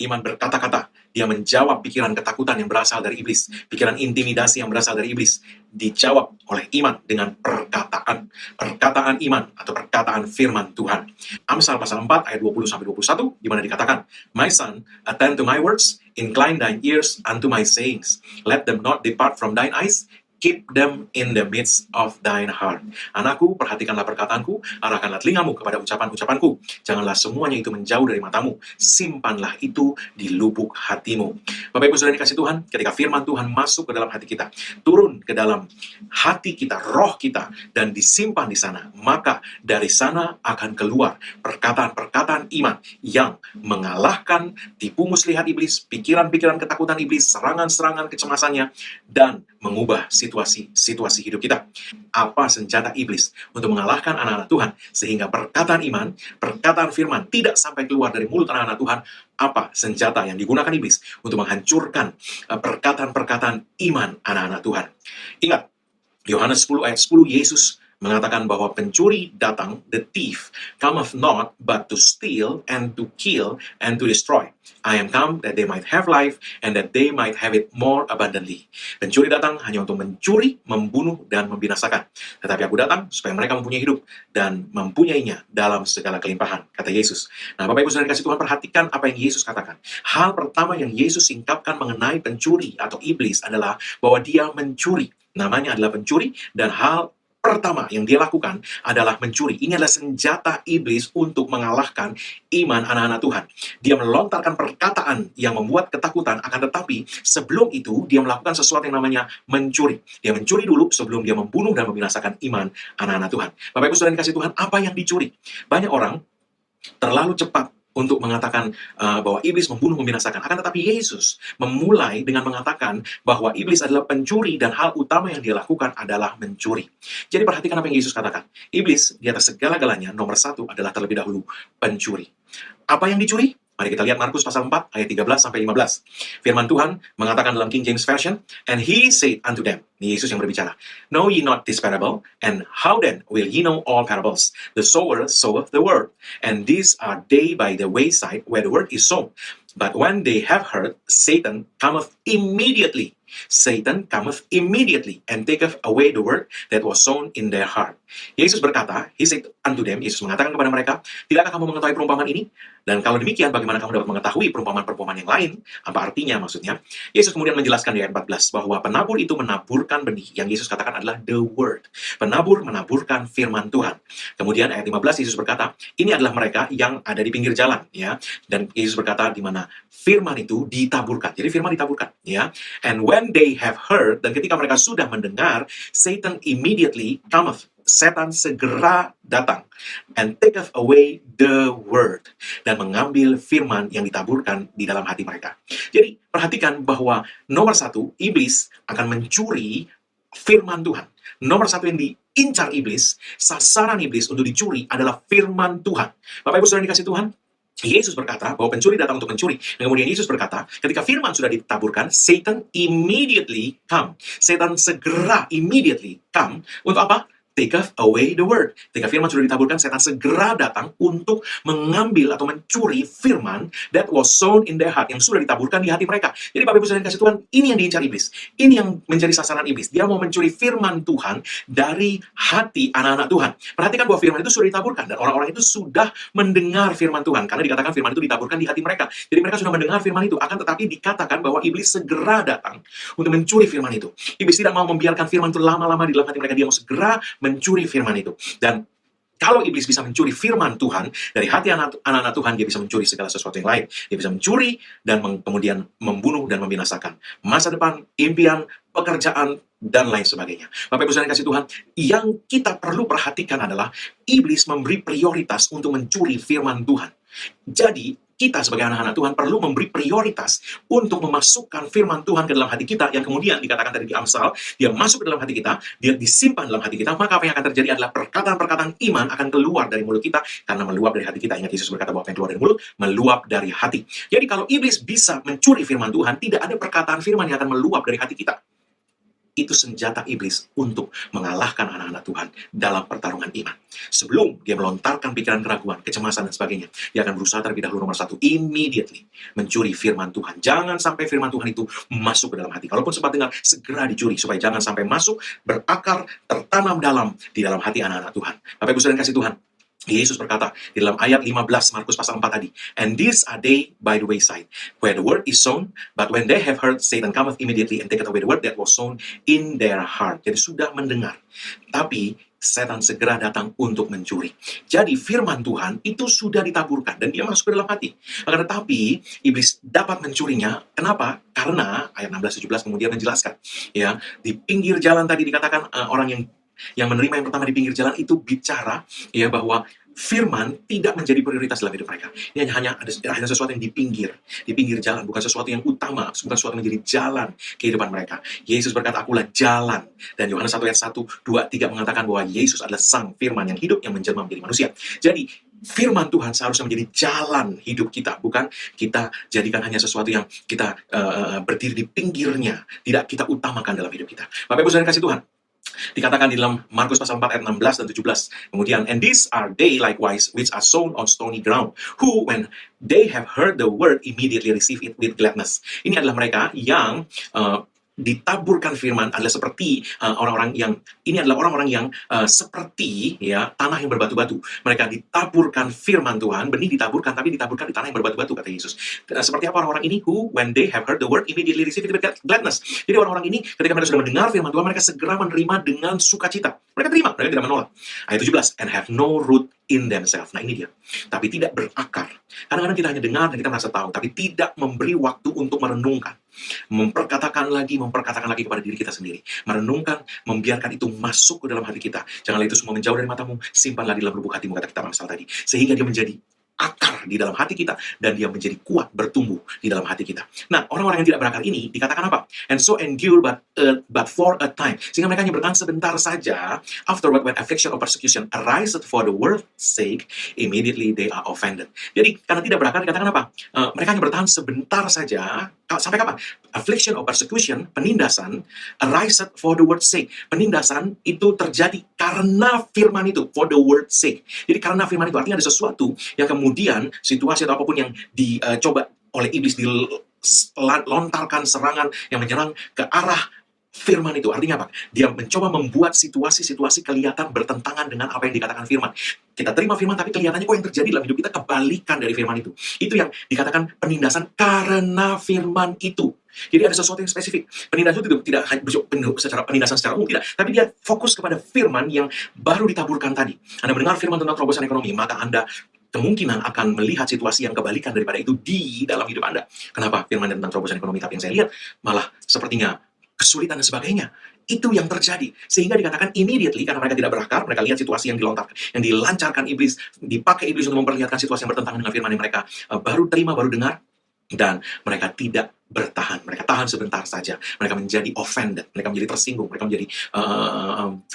Iman berkata-kata. Dia menjawab pikiran ketakutan yang berasal dari iblis. Pikiran intimidasi yang berasal dari iblis. Dijawab oleh iman dengan perkataan. Perkataan iman atau perkataan firman Tuhan. Amsal pasal 4 ayat 20-21 di mana dikatakan, "My son, attend to my words, incline thine ears unto my sayings. Let them not depart from thine eyes, keep them in the midst of thine heart." Anakku, perhatikanlah perkataanku, arahkanlah telingamu kepada ucapan-ucapanku. Janganlah semuanya itu menjauh dari matamu, simpanlah itu di lubuk hatimu. Bapak Ibu Saudara yang dikasih Tuhan, ketika firman Tuhan masuk ke dalam hati kita, turun ke dalam hati kita, roh kita, dan disimpan di sana, maka dari sana akan keluar perkataan-perkataan iman yang mengalahkan tipu muslihat iblis, pikiran-pikiran ketakutan iblis, serangan-serangan kecemasannya, dan mengubah situasi hidup kita. Apa senjata iblis untuk mengalahkan anak-anak Tuhan, sehingga perkataan iman, perkataan firman tidak sampai keluar dari mulut anak-anak Tuhan? Apa senjata yang digunakan iblis untuk menghancurkan perkataan-perkataan iman anak-anak Tuhan? Ingat, Yohanes 10 ayat 10, Yesus mengatakan bahwa pencuri datang, the thief cometh not but to steal and to kill and to destroy. I am come that they might have life and that they might have it more abundantly. Pencuri datang hanya untuk mencuri, membunuh, dan membinasakan. Tetapi aku datang supaya mereka mempunyai hidup dan mempunyainya dalam segala kelimpahan, kata Yesus. Nah, Bapak Ibu Saudara kasih Tuhan, perhatikan apa yang Yesus katakan. Hal pertama yang Yesus singkapkan mengenai pencuri atau iblis adalah bahwa dia mencuri. Namanya adalah pencuri, dan hal pertama yang dia lakukan adalah mencuri. Ini adalah senjata iblis untuk mengalahkan iman anak-anak Tuhan. Dia melontarkan perkataan yang membuat ketakutan, akan tetapi sebelum itu dia melakukan sesuatu yang namanya mencuri. Dia mencuri dulu sebelum dia membunuh dan membinasakan iman anak-anak Tuhan. Bapak Ibu Saudara yang dikasih Tuhan, apa yang dicuri? Banyak orang terlalu cepat untuk mengatakan bahwa iblis membunuh, membinasakan. Akan tetapi Yesus memulai dengan mengatakan bahwa iblis adalah pencuri dan hal utama yang dia lakukan adalah mencuri. Jadi perhatikan apa yang Yesus katakan. Iblis di atas segala-galanya nomor satu adalah terlebih dahulu pencuri. Apa yang dicuri? Mari kita lihat Markus pasal 4 ayat 13-15. Firman Tuhan mengatakan dalam King James Version, "And he said unto them," ini Yesus yang berbicara, "Know ye not this parable? And how then will ye know all parables? The sower soweth the word, and these are they by the wayside where the word is sown. But when they have heard, Satan cometh immediately. Satan cometh immediately and taketh away the word that was sown in their heart." Yesus berkata, he said unto them, Yesus mengatakan kepada mereka, "Tidakkah kamu mengetahui perumpamaan ini? Dan kalau demikian, bagaimana kamu dapat mengetahui perumpamaan-perumpamaan yang lain?" Apa artinya maksudnya? Yesus kemudian menjelaskan di ayat 14 bahwa penabur itu menaburkan benih. Yang Yesus katakan adalah the word. Penabur menaburkan firman Tuhan. Kemudian ayat 15 Yesus berkata, ini adalah mereka yang ada di pinggir jalan, ya. Dan Yesus berkata di mana firman itu ditaburkan. Jadi firman ditaburkan, ya. And when they have heard, dan ketika mereka sudah mendengar, Satan immediately cometh. Setan segera datang and taketh away the word, dan mengambil firman yang ditaburkan di dalam hati mereka. Jadi perhatikan bahwa nomor satu, iblis akan mencuri firman Tuhan. Nomor satu yang diincar iblis, sasaran iblis untuk dicuri adalah firman Tuhan. Bapak Ibu Saudara dikasih Tuhan, Yesus berkata bahwa pencuri datang untuk mencuri. Dan kemudian Yesus berkata, ketika firman sudah ditaburkan, Satan immediately come. Setan segera immediately come. Untuk apa? Taketh away the word. Ketika firman sudah ditaburkan, setan segera datang untuk mengambil atau mencuri firman that was sown in their heart, yang sudah ditaburkan di hati mereka. Jadi Bapak Ibu Saudara kasih Tuhan, ini yang diincar iblis. Ini yang menjadi sasaran iblis. Dia mau mencuri firman Tuhan dari hati anak-anak Tuhan. Perhatikan bahwa firman itu sudah ditaburkan, dan orang-orang itu sudah mendengar firman Tuhan, karena dikatakan firman itu ditaburkan di hati mereka. Jadi mereka sudah mendengar firman itu, akan tetapi dikatakan bahwa iblis segera datang untuk mencuri firman itu. Iblis tidak mau membiarkan firman itu lama-lama di dalam hati mereka. Dia mau segera mencuri firman itu. Dan kalau iblis bisa mencuri firman Tuhan dari hati anak-anak Tuhan, dia bisa mencuri segala sesuatu yang lain. Dia bisa mencuri dan kemudian membunuh dan membinasakan masa depan, impian, pekerjaan, dan lain sebagainya. Bapak Ibu Saudara yang kasih Tuhan, yang kita perlu perhatikan adalah iblis memberi prioritas untuk mencuri firman Tuhan. Jadi kita sebagai anak-anak Tuhan perlu memberi prioritas untuk memasukkan firman Tuhan ke dalam hati kita, yang kemudian dikatakan tadi di Amsal, dia masuk ke dalam hati kita, dia disimpan dalam hati kita, maka apa yang akan terjadi adalah perkataan-perkataan iman akan keluar dari mulut kita, karena meluap dari hati kita. Ingat Yesus berkata bahwa apa yang keluar dari mulut, meluap dari hati. Jadi kalau iblis bisa mencuri firman Tuhan, tidak ada perkataan firman yang akan meluap dari hati kita. Itu senjata iblis untuk mengalahkan anak-anak Tuhan dalam pertarungan iman. Sebelum dia melontarkan pikiran keraguan, kecemasan, dan sebagainya, dia akan berusaha terlebih dahulu nomor satu, immediately mencuri firman Tuhan. Jangan sampai firman Tuhan itu masuk ke dalam hati. Kalaupun sempat dengar, segera dicuri supaya jangan sampai masuk, berakar, tertanam di dalam hati anak-anak Tuhan. Bapak Ibu Saudara yang kasih Tuhan, Yesus berkata di dalam ayat 15 Markus pasal 4 tadi, "And these are they by the wayside, where the word is sown, but when they have heard, Satan cometh immediately and taketh away the word that was sown in their heart." Jadi sudah mendengar, tapi setan segera datang untuk mencuri. Jadi firman Tuhan itu sudah ditaburkan dan dia masuk ke dalam hati. Akan tetapi iblis dapat mencurinya. Kenapa? Karena ayat 16-17 kemudian menjelaskan, ya, di pinggir jalan tadi dikatakan orang yang menerima yang pertama di pinggir jalan itu bicara, ya, bahwa firman tidak menjadi prioritas dalam hidup mereka. Ini hanya sesuatu yang di pinggir jalan, bukan sesuatu yang utama, bukan sesuatu yang menjadi jalan kehidupan mereka. Yesus berkata, "Akulah jalan." Dan Yohanes 1 ayat 1, 2, 3 mengatakan bahwa Yesus adalah sang firman yang hidup, yang menjelma menjadi manusia. Jadi firman Tuhan seharusnya menjadi jalan hidup kita, bukan kita jadikan hanya sesuatu yang kita berdiri di pinggirnya, tidak kita utamakan dalam hidup kita. Bapak Ibu Saudara kasih Tuhan, dikatakan di dalam Markus pasal 4 ayat 16 dan 17. Kemudian, "And these are they likewise which are sown on stony ground, who when they have heard the word immediately receive it with gladness." Ini adalah mereka yang ditaburkan firman adalah seperti orang-orang yang seperti, ya, tanah yang berbatu-batu. Mereka ditaburkan firman Tuhan, benih ditaburkan, tapi ditaburkan di tanah yang berbatu-batu, kata Yesus. Seperti apa orang-orang ini? Who when they have heard the word immediately receive it with gladness. Jadi orang-orang ini ketika mereka sudah mendengar firman Tuhan, mereka segera menerima dengan sukacita. Mereka terima, mereka tidak menolak. Ayat 17, "And have no root in themselves." Nah, ini dia. Tapi tidak berakar. Kadang-kadang kita hanya dengar dan kita merasa tahu, tapi tidak memberi waktu untuk merenungkan. Memperkatakan lagi kepada diri kita sendiri. Merenungkan, membiarkan itu masuk ke dalam hati kita. Janganlah itu semua menjauh dari matamu, simpanlah di dalam lubuk hatimu, kata kitab Amsal tadi. Sehingga dia menjadi akar di dalam hati kita, dan dia menjadi kuat bertumbuh di dalam hati kita. Nah, orang-orang yang tidak berakar ini dikatakan apa? "And so endure but for a time." Sehingga mereka hanya bertahan sebentar saja. "Afterward when affliction or persecution ariseth for the word's sake, immediately they are offended." Jadi karena tidak berakar dikatakan apa? Mereka hanya bertahan sebentar saja. Sampai kapan? Affliction or persecution, penindasan, ariseth for the word's sake. Penindasan itu terjadi karena firman itu, for the word's sake. Jadi karena firman itu artinya ada sesuatu yang kemudian situasi atau apapun yang dicoba oleh iblis, dilontarkan serangan yang menyerang ke arah firman itu. Artinya apa? Dia mencoba membuat situasi-situasi kelihatan bertentangan dengan apa yang dikatakan firman. Kita terima firman, tapi kelihatannya kok yang terjadi dalam hidup kita kebalikan dari firman itu. Itu yang dikatakan penindasan karena firman itu. Jadi ada sesuatu yang spesifik. Penindasan itu tidak hanya secara penindasan secara umum, tidak. Tapi dia fokus kepada firman yang baru ditaburkan tadi. Anda mendengar firman tentang terobosan ekonomi, maka Anda kemungkinan akan melihat situasi yang kebalikan daripada itu di dalam hidup Anda. Kenapa firman tentang terobosan ekonomi, tapi yang saya lihat malah sepertinya kesulitan dan sebagainya. Itu yang terjadi. Sehingga dikatakan immediately, karena mereka tidak berakar, mereka lihat situasi yang dilontarkan, yang dilancarkan iblis, dipakai iblis untuk memperlihatkan situasi yang bertentangan dengan firman yang mereka baru terima, baru dengar, dan mereka tidak bertahan. Mereka tahan sebentar saja. Mereka menjadi offended, mereka menjadi tersinggung, mereka menjadi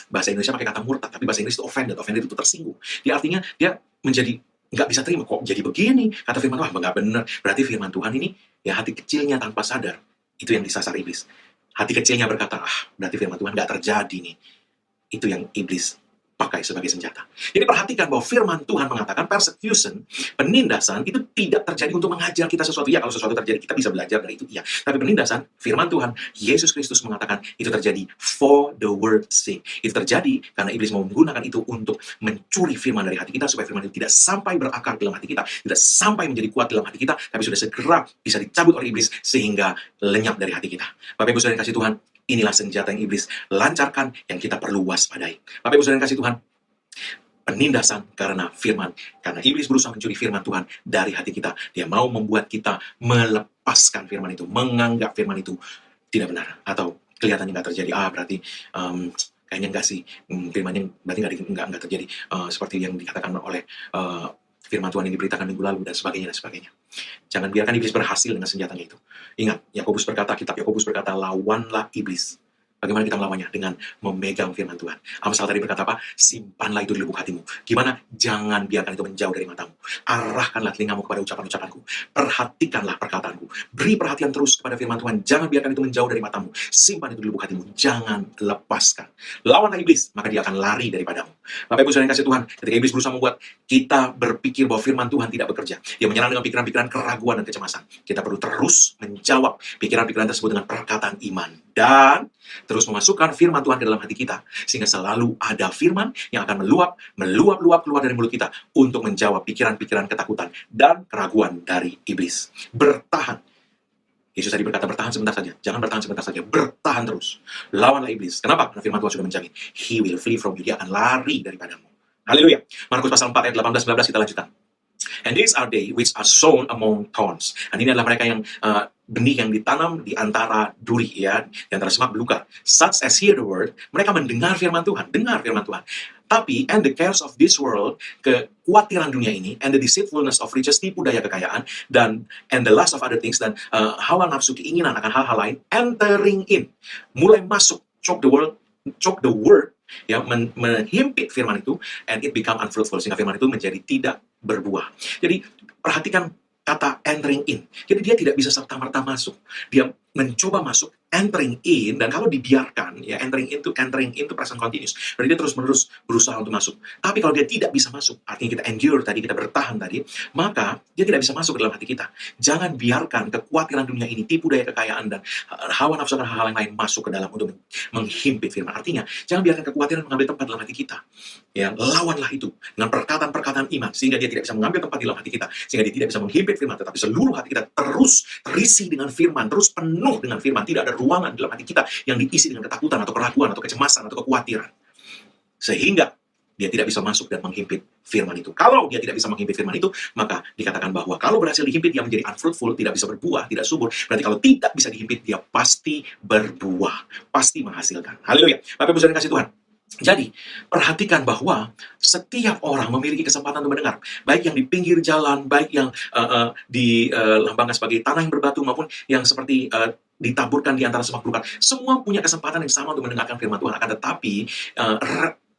bahasa Indonesia pakai kata murtad, tapi bahasa Inggris itu offended. Offended itu tersinggung. Dia artinya dia menjadi nggak bisa terima, kok jadi begini, kata firman Tuhan, nggak benar. Berarti firman Tuhan ini, ya, hati kecilnya tanpa sadar, itu yang disasar iblis. Hati kecilnya berkata, berarti firman Tuhan nggak terjadi nih. Itu yang iblis pakai sebagai senjata. Jadi perhatikan bahwa firman Tuhan mengatakan persecution, penindasan, itu tidak terjadi untuk mengajar kita sesuatu. Ya, kalau sesuatu terjadi, kita bisa belajar dari itu. Ya. Tapi penindasan, firman Tuhan, Yesus Kristus mengatakan, itu terjadi for the word's sake. Itu terjadi karena iblis mau menggunakan itu untuk mencuri firman dari hati kita, supaya firman itu tidak sampai berakar dalam hati kita, tidak sampai menjadi kuat dalam hati kita, tapi sudah segera bisa dicabut oleh iblis, sehingga lenyap dari hati kita. Bapak Ibu Saudara yang kasih Tuhan, inilah senjata yang iblis lancarkan, yang kita perlu waspadai. Bapak Ibu Saudara yang kasih Tuhan, penindasan karena firman. Karena iblis berusaha mencuri firman Tuhan dari hati kita. Dia mau membuat kita melepaskan firman itu, menganggap firman itu tidak benar, atau kelihatannya nggak terjadi. Berarti kayaknya nggak sih, firmannya berarti nggak terjadi seperti yang dikatakan oleh firman Tuhan yang diberitakan minggu lalu, dan sebagainya, dan sebagainya. Jangan biarkan iblis berhasil dengan senjatanya itu. Ingat, kitab Yakobus berkata, lawanlah iblis, Bagaimana kita melawannya? Dengan memegang firman Tuhan. Amsal tadi berkata apa? Simpanlah itu di lubuk hatimu. Gimana? Jangan biarkan itu menjauh dari matamu. Arahkanlah telingamu kepada ucapan-ucapanku. Perhatikanlah perkataanku. Beri perhatian terus kepada firman Tuhan. Jangan biarkan itu menjauh dari matamu. Simpan itu di lubuk hatimu. Jangan lepaskan. Lawanlah iblis, maka dia akan lari daripadamu. Bapak Ibu saudara yang kasih Tuhan, ketika iblis berusaha membuat kita berpikir bahwa firman Tuhan tidak bekerja, dia menyerang dengan pikiran-pikiran keraguan dan kecemasan. Kita perlu terus menjawab pikiran-pikiran tersebut dengan perkataan iman. Dan terus memasukkan firman Tuhan ke dalam hati kita, sehingga selalu ada firman yang akan meluap keluar dari mulut kita untuk menjawab pikiran-pikiran ketakutan dan keraguan dari iblis. Bertahan. Yesus tadi berkata bertahan sebentar saja. Jangan bertahan sebentar saja. Bertahan terus. Lawanlah iblis. Kenapa? Karena firman Tuhan sudah menjamin. He will flee from you. Dia akan lari daripadamu. Haleluya. Markus pasal 4 ayat 18-19 kita lanjutkan. And these are they which are sown among thorns. Dan ini adalah mereka yang benih yang ditanam di antara duri, ya, di antara semak belukar. Such as hear the word, mereka mendengar firman Tuhan, dengar firman Tuhan. Tapi, and the cares of this world, kekhawatiran dunia ini, and the deceitfulness of riches, tipu daya kekayaan, dan and the lust of other things, dan hawa nafsu keinginan akan hal-hal lain, entering in, mulai masuk, choke the word, ya, menghimpit firman itu, and it become unfruitful, sehingga firman itu menjadi tidak berbuah. Jadi, perhatikan kata entering in. Jadi dia tidak bisa serta-merta masuk. Dia mencoba masuk, entering in, dan kalau dibiarkan, ya, entering in itu present continuous. Berarti dia terus-menerus berusaha untuk masuk. Tapi kalau dia tidak bisa masuk, artinya kita endure tadi, kita bertahan tadi, maka dia tidak bisa masuk ke dalam hati kita. Jangan biarkan kekhawatiran dunia ini, tipu daya kekayaan, dan hawa nafsu dan hal-hal yang lain masuk ke dalam untuk menghimpit firman. Artinya, jangan biarkan kekhawatiran mengambil tempat dalam hati kita. Ya, lawanlah itu dengan perkataan-perkataan iman, sehingga dia tidak bisa mengambil tempat di dalam hati kita, sehingga dia tidak bisa menghimpit firman, tetapi seluruh hati kita terus terisi dengan firman, terus penuh dengan firman. Tidak ada ruangan dalam hati kita yang diisi dengan ketakutan atau keraguan atau kecemasan atau kekhawatiran, sehingga dia tidak bisa masuk dan menghimpit firman itu. Kalau dia tidak bisa menghimpit firman itu, maka dikatakan bahwa kalau berhasil dihimpit, dia menjadi unfruitful, tidak bisa berbuah, tidak subur. Berarti kalau tidak bisa dihimpit, dia pasti berbuah, pasti menghasilkan. Haleluya. Bapak Ibu saudara yang kasih Tuhan. Jadi, perhatikan bahwa setiap orang memiliki kesempatan untuk mendengar. Baik yang di pinggir jalan, baik yang dilambangkan sebagai tanah yang berbatu, maupun yang seperti ditaburkan di antara semak belukar. Semua punya kesempatan yang sama untuk mendengarkan firman Tuhan. Akan tetapi,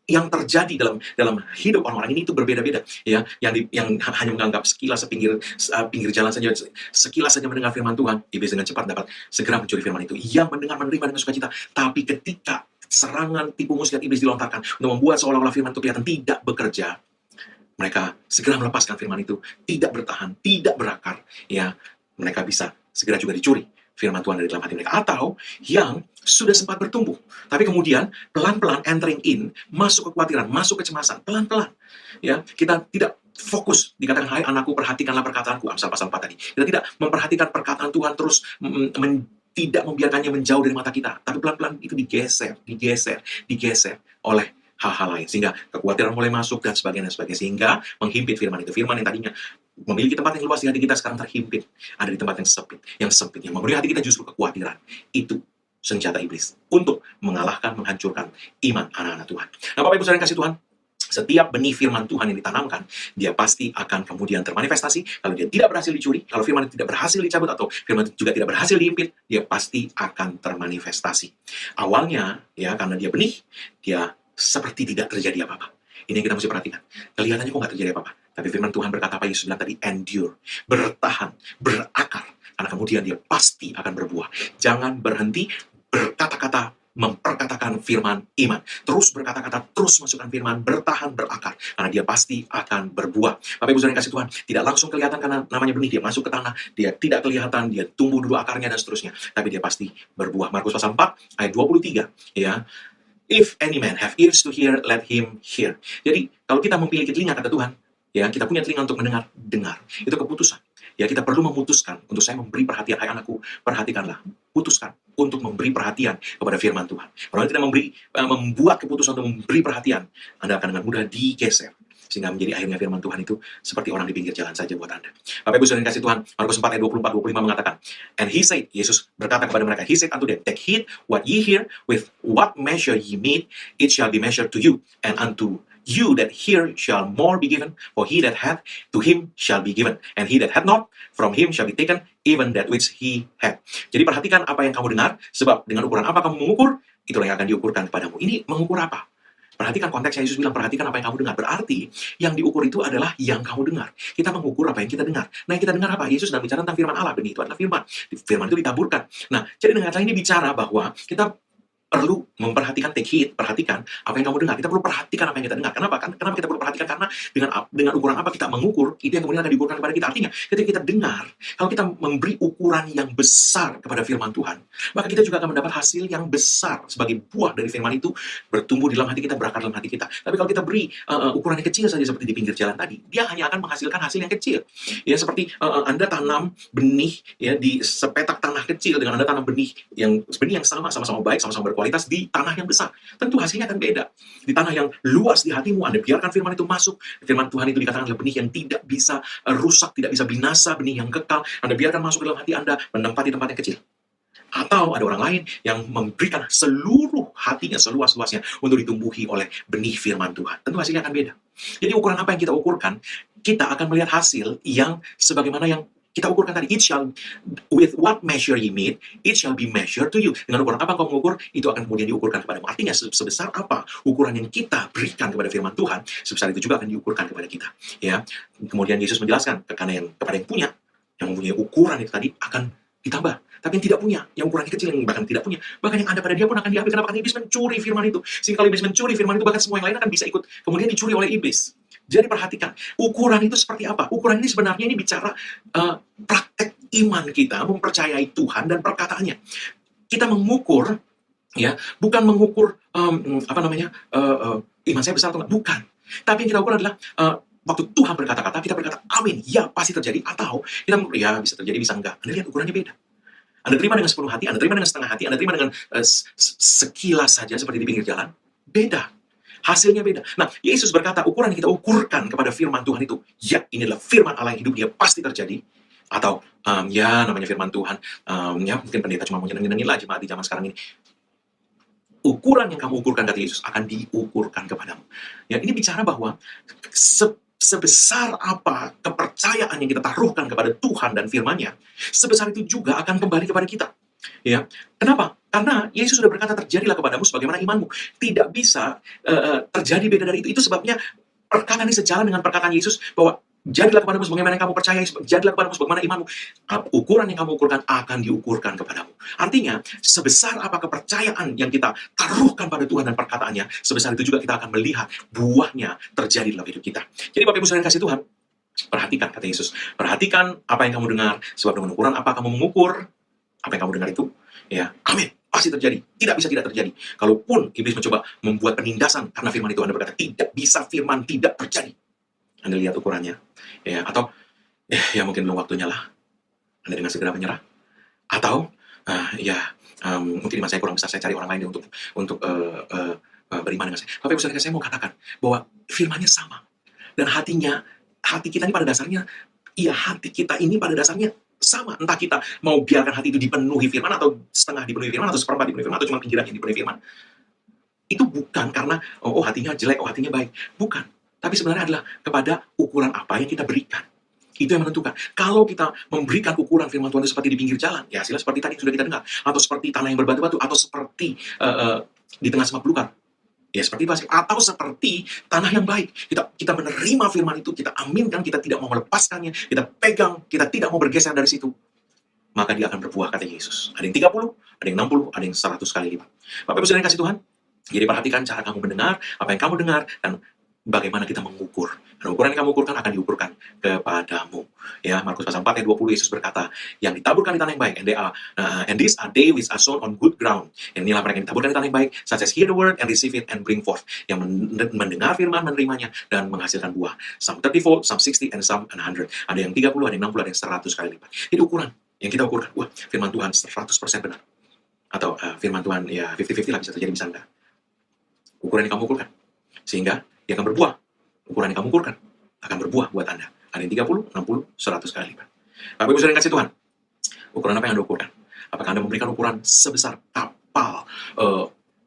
yang terjadi dalam hidup orang-orang ini itu berbeda-beda, ya. Yang hanya menganggap sekilas pinggir jalan saja, sekilas saja mendengar firman Tuhan, iblis dengan cepat dapat segera mencuri firman itu. Yang mendengar menerima dengan sukacita, tapi ketika serangan tipu muslihat iblis dilontarkan untuk membuat seolah-olah firman itu kelihatan tidak bekerja, mereka segera melepaskan firman itu, tidak bertahan, tidak berakar, ya. Mereka bisa segera juga dicuri firman Tuhan dari dalam hati mereka. Atau yang sudah sempat bertumbuh, tapi kemudian pelan-pelan entering in, masuk kekhawatiran, masuk kecemasan, pelan-pelan. Ya, kita tidak fokus, dikatakan, hai anakku, perhatikanlah perkataanku, Amsal pasal 4 tadi. Kita tidak memperhatikan perkataan Tuhan, terus tidak membiarkannya menjauh dari mata kita, tapi pelan-pelan itu digeser oleh hal-hal lain, sehingga kekhawatiran mulai masuk dan sebagainya, sehingga menghimpit firman itu. Firman yang tadinya memiliki tempat yang luas di hati kita sekarang terhimpit, ada di tempat yang sempit, yang memenuhi hati kita justru kekhawatiran. Itu senjata iblis untuk mengalahkan, menghancurkan iman anak-anak Tuhan. Nah, Bapak Ibu saudara yang kasih Tuhan, setiap benih firman Tuhan yang ditanamkan, dia pasti akan kemudian termanifestasi. Kalau dia tidak berhasil dicuri, kalau firman itu tidak berhasil dicabut, atau firman itu juga tidak berhasil dihimpit, dia pasti akan termanifestasi. Awalnya, ya, karena dia benih, dia seperti tidak terjadi apa-apa. Ini yang kita mesti perhatikan. Kelihatannya kok nggak terjadi apa-apa. Tapi firman Tuhan berkata apa Yesus bilang tadi? Endure, bertahan, berakar. Karena kemudian dia pasti akan berbuah. Jangan berhenti berkata-kata, memperkatakan firman iman. Terus berkata-kata, terus masukkan firman, bertahan, berakar. Karena dia pasti akan berbuah. Bapak Ibu saudara yang kasih Tuhan, tidak langsung kelihatan karena namanya benih. Dia masuk ke tanah, dia tidak kelihatan, dia tumbuh dulu akarnya dan seterusnya. Tapi dia pasti berbuah. Markus pasal 4 ayat 23, ya. If any man have ears to hear, let him hear. Jadi, kalau kita memiliki telinga, kata Tuhan, ya, kita punya telinga untuk mendengar, dengar. Itu keputusan. Ya, kita perlu memutuskan untuk saya memberi perhatian. Hai anakku, perhatikanlah. Putuskan untuk memberi perhatian kepada firman Tuhan. Kalau kita membuat keputusan untuk memberi perhatian, Anda akan dengan mudah digeser. Sehingga menjadi akhirnya firman Tuhan itu seperti orang di pinggir jalan saja buat Anda. Bapak Ibu saudara yang kasih Tuhan, Markus 4 ayat 24-25 mengatakan, and he said, Yesus berkata kepada mereka, he said unto them, take heed what ye hear, with what measure ye meet, it shall be measured to you, and unto You that hear shall more be given, for he that hath, to him shall be given. And he that hath not, from him shall be taken, even that which he had. Jadi perhatikan apa yang kamu dengar, sebab dengan ukuran apa kamu mengukur, itulah yang akan diukurkan kepadamu. Ini mengukur apa? Perhatikan konteksnya, Yesus bilang, perhatikan apa yang kamu dengar. Berarti, yang diukur itu adalah yang kamu dengar. Kita mengukur apa yang kita dengar. Nah, yang kita dengar apa? Yesus sedang bicara tentang firman Allah. Benih itu adalah firman. Firman itu ditaburkan. Nah, jadi dengan kata ini bicara bahwa kita perlu memperhatikan, take heed, perhatikan apa yang kamu dengar. Kita perlu perhatikan apa yang kita dengar. Kenapa? Kenapa kita perlu perhatikan? Karena dengan ukuran apa kita mengukur, itu yang kemudian akan diukurkan kepada kita. Artinya, ketika kita dengar, kalau kita memberi ukuran yang besar kepada firman Tuhan, maka kita juga akan mendapat hasil yang besar sebagai buah dari firman itu, bertumbuh di dalam hati kita, berakar dalam hati kita. Tapi kalau kita beri ukuran yang kecil saja seperti di pinggir jalan tadi, dia hanya akan menghasilkan hasil yang kecil. Ya, seperti Anda tanam benih ya di sepetak tanah kecil dengan Anda tanam benih yang sama-sama baik, sama-sama berkualitas di tanah yang besar. Tentu hasilnya akan beda. Di tanah yang luas di hatimu, Anda biarkan firman itu masuk. Firman Tuhan itu dikatakan adalah benih yang tidak bisa rusak, tidak bisa binasa, benih yang kekal. Anda biarkan masuk ke dalam hati Anda, menempati tempat yang kecil. Atau ada orang lain yang memberikan seluruh hatinya, seluas-luasnya untuk ditumbuhi oleh benih firman Tuhan. Tentu hasilnya akan beda. Jadi ukuran apa yang kita ukurkan, kita akan melihat hasil yang sebagaimana yang kita ukurkan tadi. It shall, with what measure ye meet, it shall be measured to you. Dengan ukuran apa kau mengukur, itu akan kemudian diukurkan kepadamu. Artinya sebesar apa ukuran yang kita berikan kepada firman Tuhan, sebesar itu juga akan diukurkan kepada kita. Ya, kemudian Yesus menjelaskan kepada yang punya, yang mempunyai ukuran itu tadi akan ditambah. Tapi yang tidak punya, yang ukurannya kecil, yang bahkan tidak punya, bahkan yang ada pada dia pun akan diambil. Kenapa? Karena iblis mencuri firman itu. Sehingga kalau iblis mencuri firman itu, bahkan semua yang lain akan bisa ikut kemudian dicuri oleh iblis. Jadi perhatikan, ukuran itu seperti apa? Ukuran ini sebenarnya ini bicara praktek iman kita, mempercayai Tuhan dan perkataannya. Kita mengukur, ya, bukan mengukur iman saya besar atau enggak, bukan. Tapi yang kita ukur adalah waktu Tuhan berkata-kata, kita berkata, amin, ya pasti terjadi. Atau kita ya bisa terjadi, bisa enggak. Anda lihat ukurannya beda. Anda terima dengan sepenuh hati, Anda terima dengan setengah hati, Anda terima dengan sekilas saja seperti di pinggir jalan. Beda. Hasilnya beda. Nah, Yesus berkata, ukuran yang kita ukurkan kepada firman Tuhan itu, ya ini adalah firman Allah yang hidup, dia pasti terjadi. Atau, ya namanya firman Tuhan, ya mungkin pendeta cuma mau nyenengin lah jemaat di zaman sekarang ini. Ukuran yang kamu ukurkan, kata Yesus, akan diukurkan kepadamu. Ya, ini bicara bahwa sebesar apa kepercayaan yang kita taruhkan kepada Tuhan dan firman-Nya, sebesar itu juga akan kembali kepada kita. Ya, kenapa? Karena Yesus sudah berkata, terjadilah kepadamu sebagaimana imanmu. Tidak bisa terjadi beda dari itu. Itu sebabnya perkataan ini sejalan dengan perkataan Yesus bahwa jadilah kepadamu sebagaimana yang kamu percayai, jadilah kepadamu sebagaimana imanmu. Ukuran yang kamu ukurkan akan diukurkan kepadamu. Artinya, sebesar apa kepercayaan yang kita taruhkan pada Tuhan dan perkataannya, sebesar itu juga kita akan melihat buahnya terjadi dalam hidup kita. Jadi Bapak Ibu saudara kasih Tuhan, perhatikan, kata Yesus, perhatikan apa yang kamu dengar, sebab dengan ukuran apa kamu mengukur apa yang kamu dengar itu, ya, amin, pasti terjadi. Tidak bisa tidak terjadi. Kalaupun iblis mencoba membuat penindasan karena firman itu, Anda berkata, tidak bisa firman tidak terjadi. Anda lihat ukurannya, ya, atau ya mungkin belum waktunya lah. Anda dengan segera menyerah. Atau mungkin iman saya kurang besar, saya cari orang lain untuk beriman dengan saya. Bapak Ibu saudara, saya mau katakan bahwa firman-Nya sama. Dan hati kita ini pada dasarnya, hati kita ini pada dasarnya sama. Entah kita mau biarkan hati itu dipenuhi firman, atau setengah dipenuhi firman, atau seperempat dipenuhi firman, atau cuma pinggirannya dipenuhi firman. Itu bukan karena, hatinya jelek, hatinya baik. Bukan. Tapi sebenarnya adalah kepada ukuran apa yang kita berikan. Itu yang menentukan. Kalau kita memberikan ukuran firman Tuhan itu seperti di pinggir jalan, ya hasilnya seperti tadi sudah kita dengar. Atau seperti tanah yang berbatu-batu, atau seperti di tengah semak belukar. Ya seperti itu. Atau seperti tanah yang baik. Kita menerima firman itu, kita aminkan, kita tidak mau melepaskannya, kita pegang, kita tidak mau bergeser dari situ. Maka dia akan berbuah, kata Yesus. Ada yang 30, ada yang 60, ada yang 100 kali lipat. Bapak Ibu saudara yang kasih Tuhan, jadi perhatikan cara kamu mendengar, apa yang kamu dengar, dan bagaimana kita mengukur. Dan ukuran yang kamu ukurkan akan diukurkan kepadamu. Ya, Markus pasal 4 ayat 20, Yesus berkata, yang ditaburkan di tanah yang baik, and these are they which are sown on good ground. Dan inilah mereka yang ditaburkan di tanah yang baik, such as hear the word and receive it and bring forth. Yang mendengar firman, menerimanya, dan menghasilkan buah. Some 30-fold, some 60, and some 100. Ada yang 30, ada yang 60, ada yang 100 kali lipat. Jadi ukuran yang kita ukurkan, firman Tuhan 100% benar. Atau firman Tuhan, ya 50-50 lah, bisa terjadi, bisa enggak. Ukuran yang kamu ukurkan. Sehingga dia akan berbuah. Ukuran yang kamu ukurkan akan berbuah buat Anda. Ada yang 30, 60, 100 kali lipat. Bapak Ibu saudara yang kasih Tuhan, ukuran apa yang Anda ukurkan? Apakah Anda memberikan ukuran sebesar kapal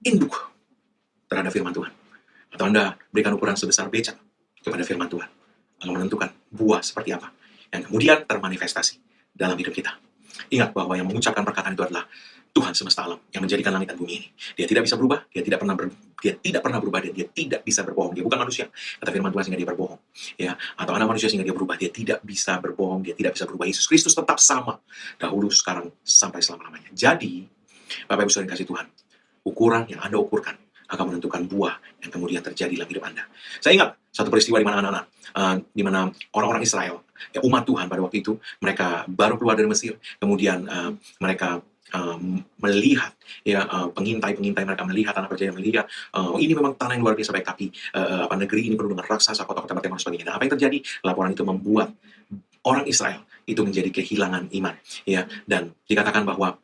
induk terhadap firman Tuhan? Atau Anda berikan ukuran sebesar becak kepada firman Tuhan, akan menentukan buah seperti apa yang kemudian termanifestasi dalam hidup kita. Ingat bahwa yang mengucapkan perkataan itu adalah Tuhan semesta alam yang menjadikan langit dan bumi ini. Dia tidak bisa berubah, dia tidak pernah berubah, dan dia tidak bisa berbohong. Dia bukan manusia, kata firman Tuhan, sehingga dia berbohong. Ya, atau anak manusia sehingga dia berubah. Dia tidak bisa berbohong, dia tidak bisa berubah. Yesus Kristus tetap sama dahulu, sekarang, sampai selama-lamanya. Jadi, Bapak Ibu Saudara yang kasih Tuhan, ukuran yang Anda ukurkan akan menentukan buah yang kemudian terjadi dalam hidup Anda. Saya ingat satu peristiwa di mana anak-anak, di mana orang-orang Israel, ya, umat Tuhan pada waktu itu, mereka baru keluar dari Mesir, kemudian mereka melihat, ya, pengintai mereka melihat tanah perjanjian, melihat ini memang tanah yang luar biasa baik, tapi negeri ini penuh dengan raksasa, kota-kota batu dan sebagainya. Dan apa yang terjadi? Laporan itu membuat orang Israel itu menjadi kehilangan iman, ya, dan dikatakan bahwa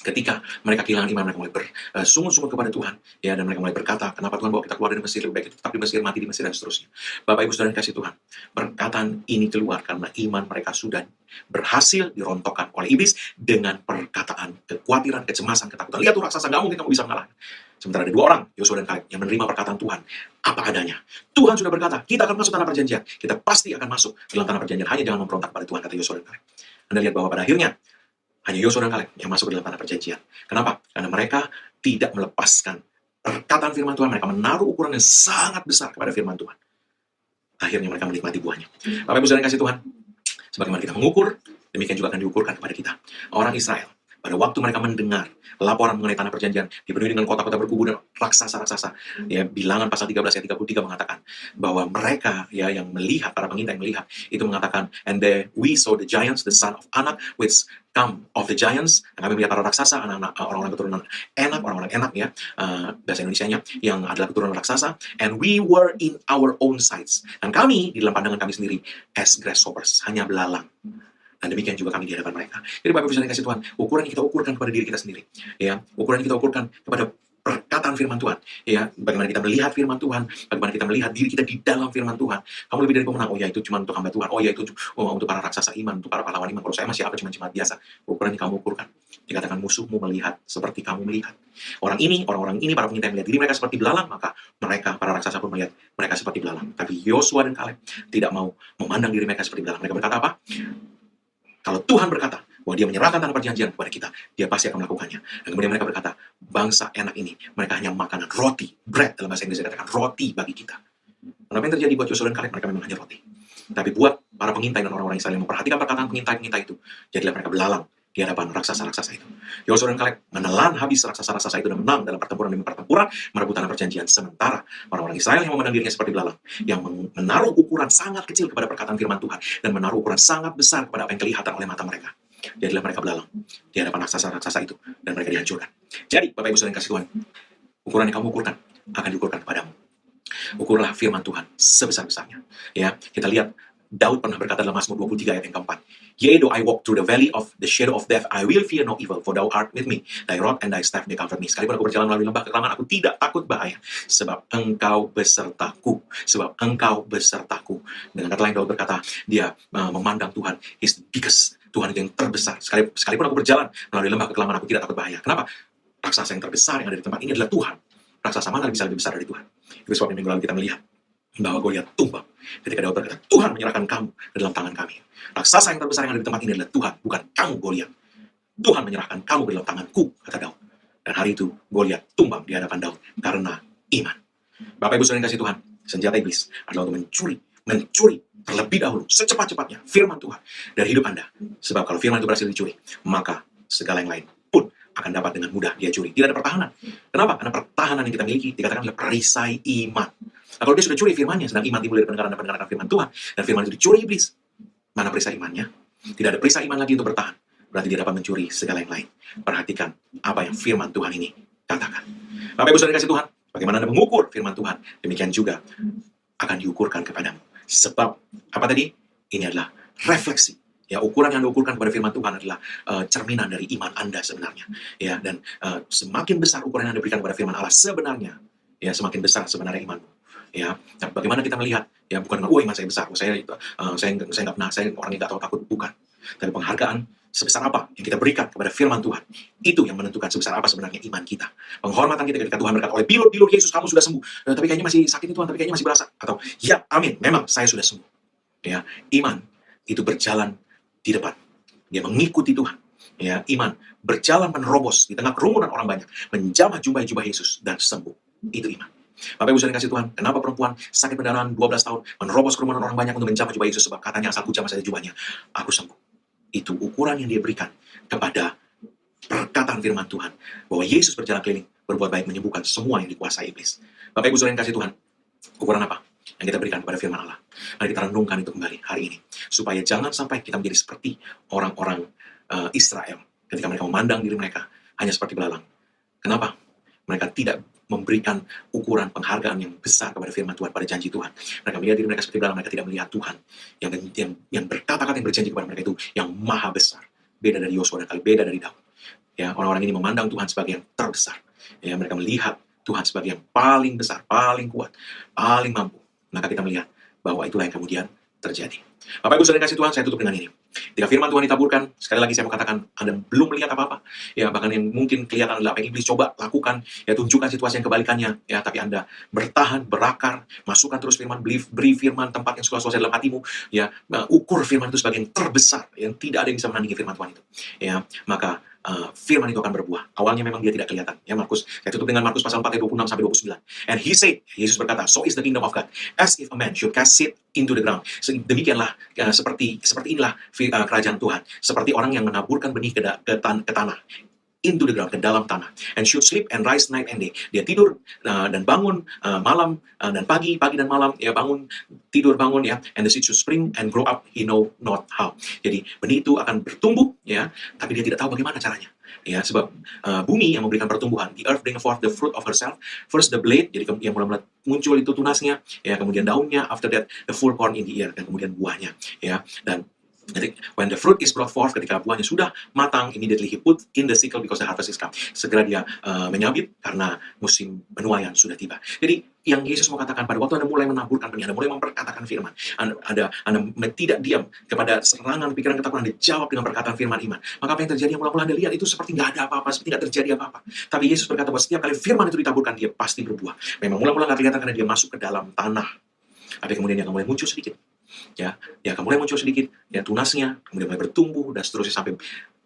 ketika mereka kehilangan iman, mereka mulai bersungut-sungut kepada Tuhan, ya, dan mereka mulai berkata, kenapa Tuhan bawa kita keluar dari Mesir, lebih baik kita tetap di Mesir, mati di Mesir, dan seterusnya. Bapak Ibu Saudara yang kasih Tuhan, perkataan ini keluar karena iman mereka sudah berhasil dirontokkan oleh iblis dengan perkataan kekhawatiran, kecemasan, ketakutan. Lihat tuh raksasa, nggak mungkin kamu bisa mengalahkan. Sementara ada dua orang, Yosua dan Kaleb, yang menerima perkataan Tuhan apa adanya. Tuhan sudah berkata, kita akan masuk tanah perjanjian, kita pasti akan masuk dalam tanah perjanjian, hanya jangan memberontak pada Tuhan, kata Yosua dan Kaleb. Anda lihat bahwa pada akhirnya hanya Yosua dan Kaleb yang masuk ke dalam tanah perjanjian. Kenapa? Karena mereka tidak melepaskan perkataan firman Tuhan. Mereka menaruh ukuran yang sangat besar kepada firman Tuhan. Akhirnya mereka menikmati buahnya. Bapak Ibu Saudara yang kasih Tuhan, sebagaimana kita mengukur, demikian juga akan diukurkan kepada kita. Orang Israel, pada waktu mereka mendengar laporan mengenai tanah perjanjian, dipenuhi dengan kota-kota berkubu dan raksasa-raksasa, ya, Bilangan pasal 13 ayat 33 mengatakan bahwa mereka, ya, yang melihat, para pengintai yang melihat, itu mengatakan, and there we saw the giants, the son of Anak, which come of the giants. Dan kami melihat para raksasa, orang-orang keturunan Enak, orang-orang Enak, ya, bahasa Indonesianya, yang adalah keturunan raksasa, and we were in our own sights. Dan kami, di dalam pandangan kami sendiri, as grasshoppers, hanya belalang. Dan demikian juga kami di hadapan mereka. Jadi Bapak Ibu Saudara yang kasih Tuhan, ukuran yang kita ukurkan kepada diri kita sendiri, ya, ukuran yang kita ukurkan kepada perkataan firman Tuhan, ya, bagaimana kita melihat firman Tuhan, bagaimana kita melihat diri kita di dalam firman Tuhan. Kamu lebih dari pemenang. Oh ya, itu cuma untuk hamba Tuhan. Oh ya, itu untuk para raksasa iman, untuk para pahlawan iman. Kalau saya masih cuma jemaat biasa. Ukuran yang kamu ukurkan, dikatakan musuhmu melihat seperti kamu melihat. Orang-orang ini, para pengintai melihat diri mereka seperti belalang, maka mereka, para raksasa pun melihat mereka seperti belalang. Tapi Yosua dan Kaleb tidak mau memandang diri mereka seperti belalang. Mereka berkata apa? Kalau Tuhan berkata bahwa dia menyerahkan tanah perjanjian kepada kita, dia pasti akan melakukannya. Dan kemudian mereka berkata, bangsa Enak ini, mereka hanya makanan roti, bread, dalam bahasa Inggris dikatakan roti bagi kita. Dan apa yang terjadi buat Yosua dan Kaleb? Mereka memang hanya roti. Tapi buat para pengintai dan orang-orang Israel yang memperhatikan perkataan pengintai-pengintai itu, jadilah mereka belalang di hadapan raksasa-raksasa itu. Yosua dan Kaleb menelan habis raksasa-raksasa itu dan menang dalam pertempuran demi pertempuran, merebut tanah perjanjian. Sementara orang-orang Israel yang memandang dirinya seperti belalang, yang menaruh ukuran sangat kecil kepada perkataan firman Tuhan, dan menaruh ukuran sangat besar kepada apa yang kelihatan oleh mata mereka, jadilah mereka belalang di hadapan raksasa-raksasa itu, dan mereka dihancurkan. Jadi, Bapak Ibu Saudara yang kasih Tuhan, ukuran yang kamu ukurkan akan diukurkan kepadamu. Ukurlah firman Tuhan sebesar-besarnya. Ya, kita lihat Daud pernah berkata dalam Mazmur 23 ayat yang keempat, Yea, though I walk through the valley of the shadow of death, I will fear no evil, for thou art with me. Thy rod and thy staff, they comfort me. Sekalipun aku berjalan melalui lembah kekelaman, aku tidak takut bahaya, sebab engkau besertaku. Sebab engkau besertaku. Dengan kata lain, Daud berkata, dia memandang Tuhan is the biggest. Tuhan itu yang terbesar. Sekalipun aku berjalan melalui lembah kekelaman, aku tidak takut bahaya. Kenapa? Raksasa yang terbesar yang ada di tempat ini adalah Tuhan. Raksasa mana bisa lebih besar dari Tuhan? Itu sebabnya minggu lalu kita melihat bahwa Goliat tumbang ketika Daud berkata, Tuhan menyerahkan kamu ke dalam tangan kami. Raksasa yang terbesar yang ada di tempat ini adalah Tuhan, bukan kamu, Goliat. Tuhan menyerahkan kamu ke dalam tanganku, kata Daud. Dan hari itu Goliat tumbang di hadapan Daud karena iman. Bapak Ibu Saudara yang kasih Tuhan, senjata iblis adalah untuk mencuri terlebih dahulu secepat-cepatnya firman Tuhan dari hidup Anda. Sebab kalau firman itu berhasil dicuri, maka segala yang lain pun akan dapat dengan mudah dia curi. Tidak ada pertahanan. Kenapa? Karena pertahanan yang kita miliki dikatakan adalah perisai iman. Nah, kalau dia sudah curi firmannya, sedang iman timbul dari pendengaran firman Tuhan, dan firman itu dicuri iblis, mana perisai imannya? Tidak ada perisai iman lagi untuk bertahan. Berarti dia dapat mencuri segala yang lain. Perhatikan apa yang firman Tuhan ini katakan. Bapak Ibu Saudara kasih Tuhan, bagaimana Anda mengukur firman Tuhan, demikian juga akan diukurkan kepadamu. Sebab, apa tadi? Ini adalah refleksi. Ya, ukuran yang Anda ukurkan kepada firman Tuhan adalah cerminan dari iman Anda sebenarnya. Ya, dan semakin besar ukuran yang Anda berikan kepada firman Allah sebenarnya, ya, semakin besar sebenarnya imanmu. Ya, nah, bagaimana kita melihat? Ya, bukan dengan, iman saya besar, saya nggak pernah, saya orang yang nggak tahu takut, bukan. Tapi penghargaan sebesar apa yang kita berikan kepada firman Tuhan, itu yang menentukan sebesar apa sebenarnya iman kita. Penghormatan kita ketika Tuhan berkata, oleh bilur-bilur Yesus kamu sudah sembuh. Tapi kayaknya masih sakit nih Tuhan, tapi kayaknya masih berasa. Atau, ya amin, memang saya sudah sembuh. Ya, iman itu berjalan di depan. Dia mengikuti Tuhan. Ya, iman berjalan menerobos di tengah kerumunan orang banyak, menjamah jubah Yesus dan sembuh. Itu iman. Bapak Ibu saudara kasih Tuhan, kenapa perempuan sakit pendarahan 12 tahun menerobos kerumunan orang banyak untuk menjamah jubah Yesus? Sebab katanya asal ku jamah saja jubahnya, aku sembuh. Itu ukuran yang dia berikan kepada perkataan firman Tuhan, bahwa Yesus berjalan keliling, berbuat baik, menyembuhkan semua yang dikuasai iblis. Bapak Ibu saudara yang kasih Tuhan, ukuran apa yang kita berikan kepada firman Allah? Mari kita renungkan itu kembali hari ini, supaya jangan sampai kita menjadi seperti orang-orang Israel ketika mereka memandang diri mereka hanya seperti belalang. Kenapa? Mereka tidak memberikan ukuran penghargaan yang besar kepada firman Tuhan, pada janji Tuhan. Mereka melihat diri mereka seperti belalang, mereka tidak melihat Tuhan yang berkata-kata, yang berjanji kepada mereka itu yang maha besar. Beda dari Yosua dan Kaleb, beda dari Daud. Ya, orang-orang ini memandang Tuhan sebagai yang terbesar. Ya, mereka melihat Tuhan sebagai yang paling besar, paling kuat, paling mampu. Maka kita melihat bahwa itulah yang kemudian terjadi. Bapak Ibu saudara kasih Tuhan, saya tutup dengan ini. Ketika firman Tuhan ditaburkan, sekali lagi saya mau katakan, Anda belum melihat apa-apa. Ya, bahkan yang mungkin kelihatan adalah apa yang iblis coba lakukan, ya tunjukkan situasi yang kebalikannya. Ya, tapi Anda bertahan, berakar, masukkan terus firman, beri firman tempat yang suka-suka dalam hatimu. Ya, ukur firman itu sebagai yang terbesar, yang tidak ada yang bisa menandingi firman Tuhan itu. Ya, maka firman itu akan berbuah. Awalnya memang dia tidak kelihatan. Ya, saya tutup dengan Markus pasal 4 ayat 26 sampai 29. And he said, Yesus berkata, so is the kingdom of God, as if a man should cast seed into the ground. Demikianlah, seperti inilah kerajaan Tuhan. Seperti orang yang menaburkan benih ke tanah. Into the ground, ke dalam tanah. And should sleep and rise night and day. Dia tidur dan bangun malam dan pagi dan malam. Ya, bangun, tidur, bangun, ya. And the seed should spring and grow up, he know not how. Jadi benih itu akan bertumbuh, ya, tapi dia tidak tahu bagaimana caranya. Ya, sebab bumi yang memberikan pertumbuhan, the earth bring forth the fruit of herself. First the blade, jadi yang mulai muncul itu tunasnya, ya, kemudian daunnya, after that the full corn in the ear, dan kemudian buahnya, ya. Dan when the fruit is brought forth, ketika buahnya sudah matang, immediately he put in the sickle because the harvest is come. Segera dia menyabit karena musim penuaian sudah tiba. Jadi yang Yesus mau katakan, pada waktu Anda mulai menaburkan benih, Anda mulai memperkatakan firman, Anda tidak diam kepada serangan pikiran ketakutan, Anda jawab dengan perkataan firman iman. Maka apa yang terjadi, yang mula-mula Anda lihat itu seperti nggak ada apa-apa, seperti nggak terjadi apa-apa. Tapi Yesus berkata bahwa setiap kali firman itu ditaburkan, dia pasti berbuah. Memang mula-mula nggak kelihatan karena dia masuk ke dalam tanah. Tapi kemudian dia akan mulai muncul sedikit. Ya, dia akan mulai muncul sedikit, ya, tunasnya, kemudian mulai bertumbuh, dan seterusnya sampai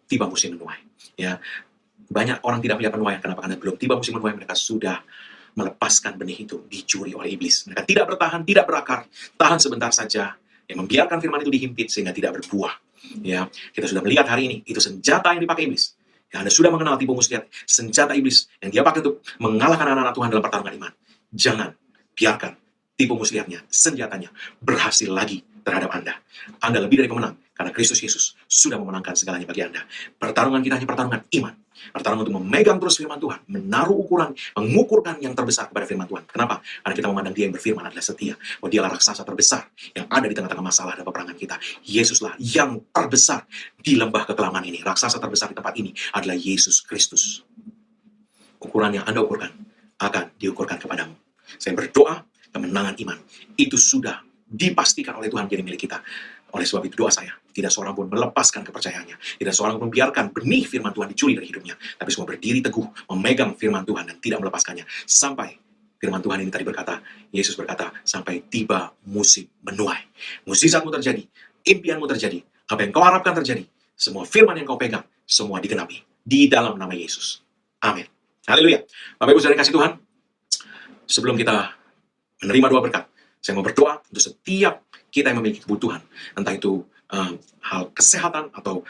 tiba musim menuai. Ya, banyak orang tidak melihat penuaian, kenapa? Karena belum tiba musim menuai, mereka sudah melepaskan benih itu, dicuri oleh iblis. Mereka tidak bertahan, tidak berakar, tahan sebentar saja, yang membiarkan firman itu dihimpit sehingga tidak berbuah. Ya, kita sudah melihat hari ini, itu senjata yang dipakai iblis. Ya, Anda sudah mengenal tipu muslihat, senjata iblis yang dia pakai untuk mengalahkan anak-anak Tuhan dalam pertarungan iman. Jangan biarkan tipu muslihatnya, senjatanya, berhasil lagi terhadap Anda. Anda lebih dari pemenang, karena Kristus Yesus sudah memenangkan segalanya bagi Anda. Pertarungan kita hanya pertarungan iman. Pertarungan untuk memegang terus firman Tuhan, menaruh ukuran, mengukurkan yang terbesar kepada firman Tuhan. Kenapa? Karena kita memandang dia yang berfirman adalah setia. Bahwa dialah raksasa terbesar yang ada di tengah-tengah masalah dan peperangan kita. Yesuslah yang terbesar di lembah kekelaman ini. Raksasa terbesar di tempat ini adalah Yesus Kristus. Ukuran yang Anda ukurkan akan diukurkan kepadamu. Saya berdoa, kemenangan iman itu sudah dipastikan oleh Tuhan menjadi milik kita. Oleh sebab itu doa saya, tidak seorang pun melepaskan kepercayaannya, tidak seorang pun membiarkan benih firman Tuhan dicuri dari hidupnya, tapi semua berdiri teguh memegang firman Tuhan dan tidak melepaskannya sampai firman Tuhan ini tadi berkata, Yesus berkata, sampai tiba musim menuai. Mukjizatmu terjadi, impianmu terjadi, apa yang kau harapkan terjadi, semua firman yang kau pegang, semua digenapi di dalam nama Yesus. Amin. Haleluya. Bapak Ibu saudara kasih Tuhan, sebelum kita menerima doa berkat, saya mau berdoa untuk setiap kita yang memiliki kebutuhan, entah itu hal kesehatan atau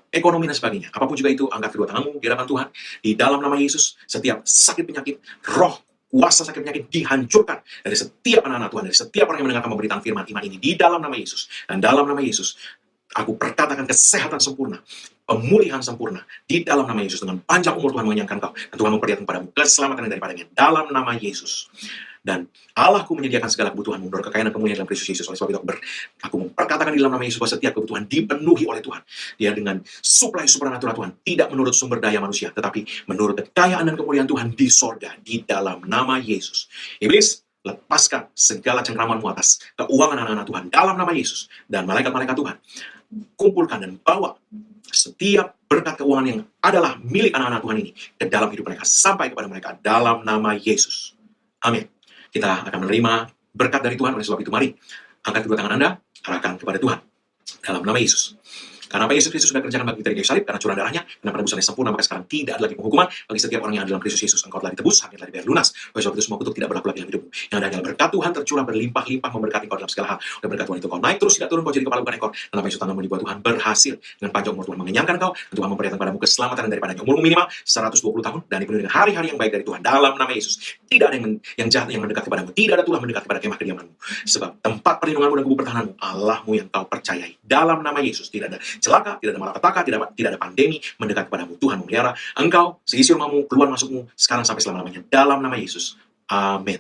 ekonomi dan sebagainya. Apapun juga itu, angkat kedua tanganmu di hadapan Tuhan. Di dalam nama Yesus, setiap sakit penyakit, roh kuasa sakit penyakit dihancurkan dari setiap anak-anak Tuhan, dari setiap orang yang mendengarkan pemberitaan firman iman ini. Di dalam nama Yesus. Dan dalam nama Yesus, aku perkatakan kesehatan sempurna, pemulihan sempurna di dalam nama Yesus. Dengan panjang umur Tuhan mengenyangkan kau, dan Tuhan memperlihatkan padamu keselamatan daripadanya dalam nama Yesus. Dan Allahku menyediakan segala kebutuhan, menurut kekayaan dan kemuliaan dalam Kristus Yesus. Oleh sebab itu aku memperkatakan di dalam nama Yesus bahwa setiap kebutuhan dipenuhi oleh Tuhan. Dia dengan supply supernatural Tuhan, tidak menurut sumber daya manusia, tetapi menurut kekayaan dan kemuliaan Tuhan di sorga, di dalam nama Yesus. Iblis, lepaskan segala cengkramanmu atas keuangan anak-anak Tuhan dalam nama Yesus. Dan malaikat-malaikat Tuhan, kumpulkan dan bawa setiap berkat keuangan yang adalah milik anak-anak Tuhan ini ke dalam hidup mereka, sampai kepada mereka dalam nama Yesus. Amin. Kita akan menerima berkat dari Tuhan. Oleh sebab itu, mari angkat kedua tangan Anda, arahkan kepada Tuhan dalam nama Yesus. Karena apa Yesus Kristus sudah kerjakan bagi kita di kayu salib, karena curah darahnya, karena penebusan yang sempurna, maka sekarang tidak ada lagi penghukuman bagi setiap orang yang ada dalam Kristus Yesus. Engkau telah ditebus, haknya telah dibayar lunas. Oleh sebab itu semua kutuk tidak berlaku lagi dalam hidupmu. Yang ada hanyalah berkat Tuhan tercurah berlimpah-limpah memberkati kau dalam segala hal. Oleh berkat Tuhan itu kau naik terus, tidak turun, kau jadi kepala bukan ekor. Dalam Yesus tanganmu dibuat Tuhan berhasil. Dengan panjang umur Tuhan mengenyangkan kau, dan Tuhan memperlihatkan padamu keselamatan daripadanya. Umurmu minimal 120 tahun, dan dipenuhi dengan hari-hari yang baik dari Tuhan. Dalam nama Yesus, tidak ada yang jahat yang mendekat kepadamu. Tidak ada tulah mendekat kepada kemah kediamanmu. Sebab tempat perlindunganmu dan kubu pertahananmu, Allahmu yang kau percayai. Dalam nama Yesus, tidak ada celaka, tidak ada malapetaka, tidak ada pandemi mendekat kepadamu. Tuhan memelihara engkau, seisi rumahmu, keluar masukmu, sekarang sampai selama-lamanya. Dalam nama Yesus. Amin.